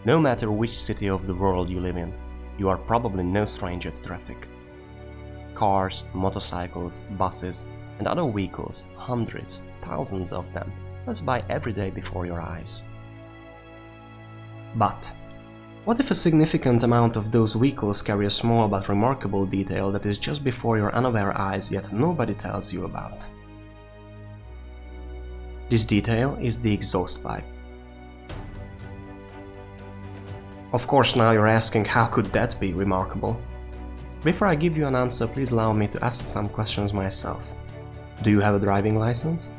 No matter which city of the world you live in, you are probably no stranger to traffic. Cars, motorcycles, buses, and other vehicles, hundreds, thousands of them, pass by every day before your eyes. But what if a significant amount of those vehicles carry a small but remarkable detail that is just before your unaware eyes yet nobody tells you about? This detail is the exhaust pipe. Of course, now you're asking, how could that be remarkable? Before I give you an answer, please allow me to ask some questions myself. Do you have a driving license?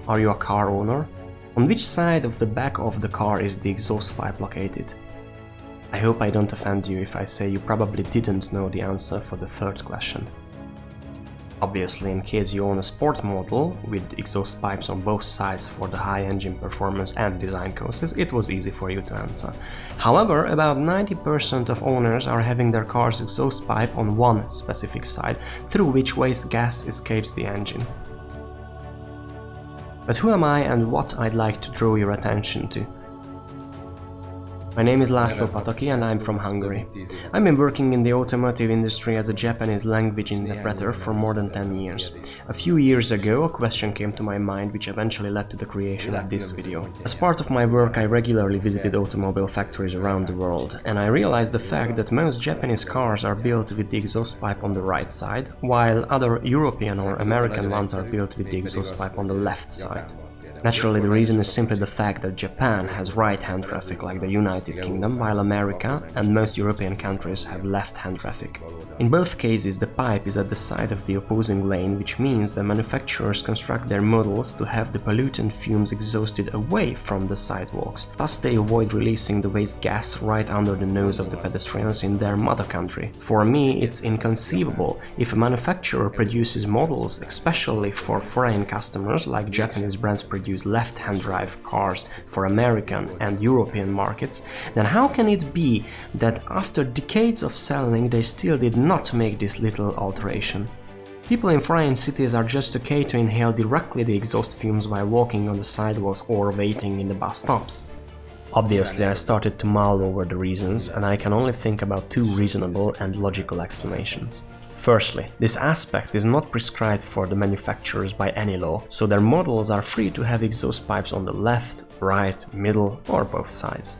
Are you a car owner? On which side of the back of the car is the exhaust pipe located? I hope I don't offend you if I say you probably didn't know the answer for the third question. Obviously, in case you own a sport model with exhaust pipes on both sides for the high engine performance and design causes, it was easy for you to answer. However, about 90% of owners are having their car's exhaust pipe on one specific side, through which waste gas escapes the engine. But who am I and what I'd like to draw your attention to? My name is László Pataki and I'm from Hungary. I've been working in the automotive industry as a Japanese language interpreter for more than 10 years. A few years ago, a question came to my mind which eventually led to the creation of this video. As part of my work, I regularly visited automobile factories around the world, and I realized the fact that most Japanese cars are built with the exhaust pipe on the right side, while other European or American ones are built with the exhaust pipe on the left side. Naturally, the reason is simply the fact that Japan has right-hand traffic like the United Kingdom, while America and most European countries have left-hand traffic. In both cases, the pipe is at the side of the opposing lane, which means the manufacturers construct their models to have the pollutant fumes exhausted away from the sidewalks. Thus, they avoid releasing the waste gas right under the nose of the pedestrians in their mother country. For me, it's inconceivable if a manufacturer produces models, especially for foreign customers like Japanese brands produce left-hand drive cars for American and European markets, then how can it be that after decades of selling they still did not make this little alteration? People in foreign cities are just okay to inhale directly the exhaust fumes while walking on the sidewalks or waiting in the bus stops. Obviously, I started to mull over the reasons, and I can only think about two reasonable and logical explanations. Firstly, this aspect is not prescribed for the manufacturers by any law, so their models are free to have exhaust pipes on the left, right, middle or both sides.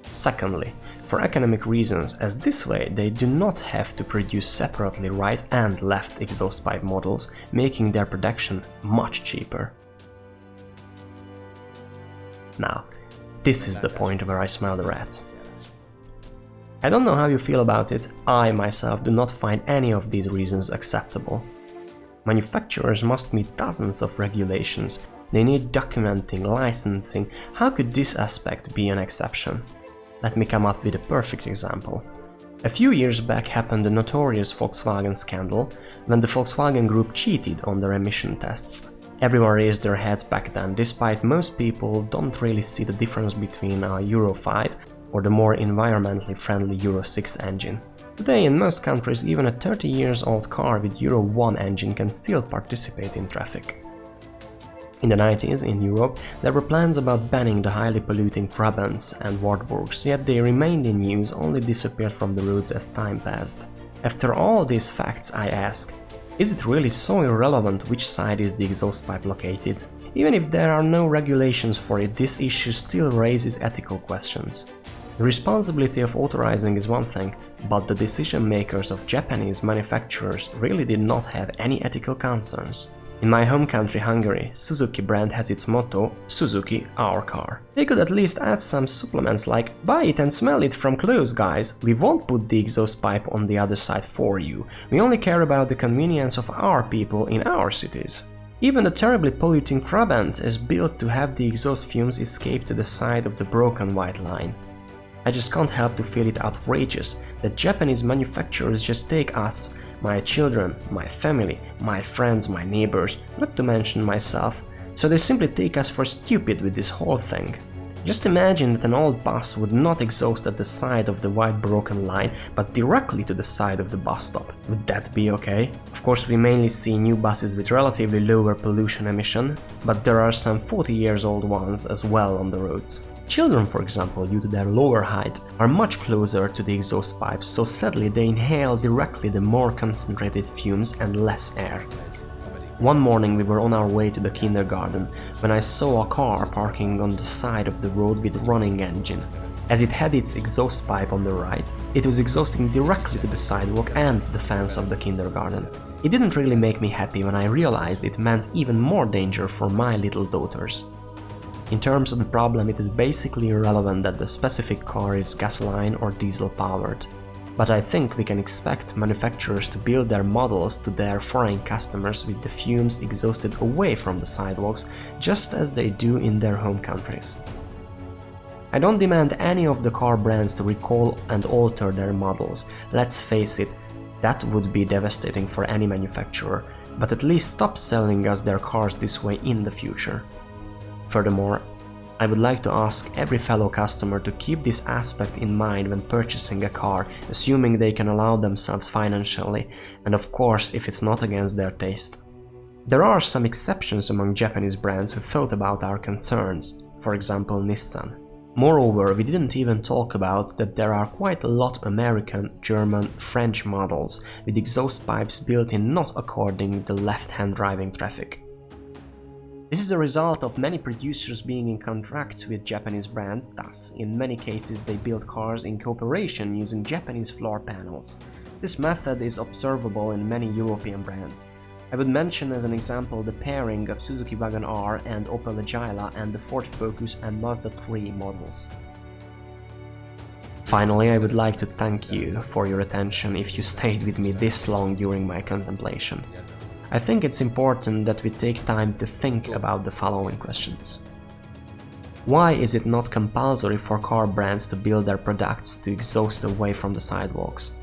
Secondly, for economic reasons, as this way they do not have to produce separately right and left exhaust pipe models, making their production much cheaper. Now, this is the point where I smell the rat. I don't know how you feel about it, I myself do not find any of these reasons acceptable. Manufacturers must meet dozens of regulations, they need documenting, licensing. How could this aspect be an exception? Let me come up with a perfect example. A few years back happened the notorious Volkswagen scandal, when the Volkswagen Group cheated on their emission tests. Everyone raised their heads back then, despite most people don't really see the difference between a Euro 5 or the more environmentally friendly Euro 6 engine. Today in most countries, even a 30 years old car with Euro 1 engine can still participate in traffic. In the 90s, in Europe, there were plans about banning the highly polluting Trabants and Wartburgs, yet they remained in use, only disappeared from the roads as time passed. After all these facts, I ask, is it really so irrelevant which side is the exhaust pipe located? Even if there are no regulations for it, this issue still raises ethical questions. The responsibility of authorizing is one thing, but the decision makers of Japanese manufacturers really did not have any ethical concerns. In my home country Hungary, Suzuki brand has its motto, Suzuki, our car. They could at least add some supplements like, buy it and smell it from close guys, we won't put the exhaust pipe on the other side for you, we only care about the convenience of our people in our cities. Even the terribly polluting Trabant is built to have the exhaust fumes escape to the side of the broken white line. I just can't help to feel it outrageous that Japanese manufacturers just take us, my children, my family, my friends, my neighbors, not to mention myself, so they simply take us for stupid with this whole thing. Just imagine that an old bus would not exhaust at the side of the white broken line, but directly to the side of the bus stop. Would that be okay? Of course, we mainly see new buses with relatively lower pollution emission, but there are some 40 years old ones as well on the roads. Children, for example, due to their lower height, are much closer to the exhaust pipes, so sadly they inhale directly the more concentrated fumes and less air. One morning we were on our way to the kindergarten when I saw a car parking on the side of the road with running engine. As it had its exhaust pipe on the right, it was exhausting directly to the sidewalk and the fence of the kindergarten. It didn't really make me happy when I realized it meant even more danger for my little daughters. In terms of the problem, it is basically irrelevant that the specific car is gasoline or diesel powered. But I think we can expect manufacturers to build their models to their foreign customers with the fumes exhausted away from the sidewalks, just as they do in their home countries. I don't demand any of the car brands to recall and alter their models. Let's face it, that would be devastating for any manufacturer, but at least stop selling us their cars this way in the future. Furthermore, I would like to ask every fellow customer to keep this aspect in mind when purchasing a car, assuming they can allow themselves financially, and of course if it's not against their taste. There are some exceptions among Japanese brands who thought about our concerns, for example Nissan. Moreover, we didn't even talk about that there are quite a lot of American, German, French models with exhaust pipes built in not according to left-hand driving traffic. This is a result of many producers being in contracts with Japanese brands, thus, in many cases they build cars in cooperation using Japanese floor panels. This method is observable in many European brands. I would mention as an example the pairing of Suzuki Wagon R and Opel Agila and the Ford Focus and Mazda 3 models. Finally, I would like to thank you for your attention if you stayed with me this long during my contemplation. I think it's important that we take time to think about the following questions. Why is it not compulsory for car brands to build their products to exhaust away from the sidewalks?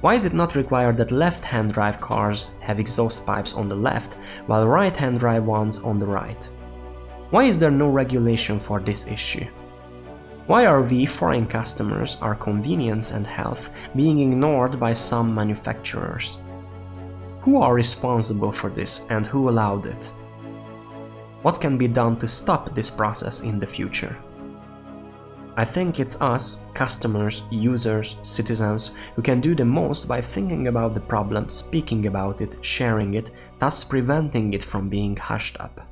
Why is it not required that left-hand drive cars have exhaust pipes on the left, while right-hand drive ones on the right? Why is there no regulation for this issue? Why are we, foreign customers, our convenience and health, being ignored by some manufacturers? Who are responsible for this and who allowed it? What can be done to stop this process in the future? I think it's us, customers, users, citizens, who can do the most by thinking about the problem, speaking about it, sharing it, thus preventing it from being hushed up.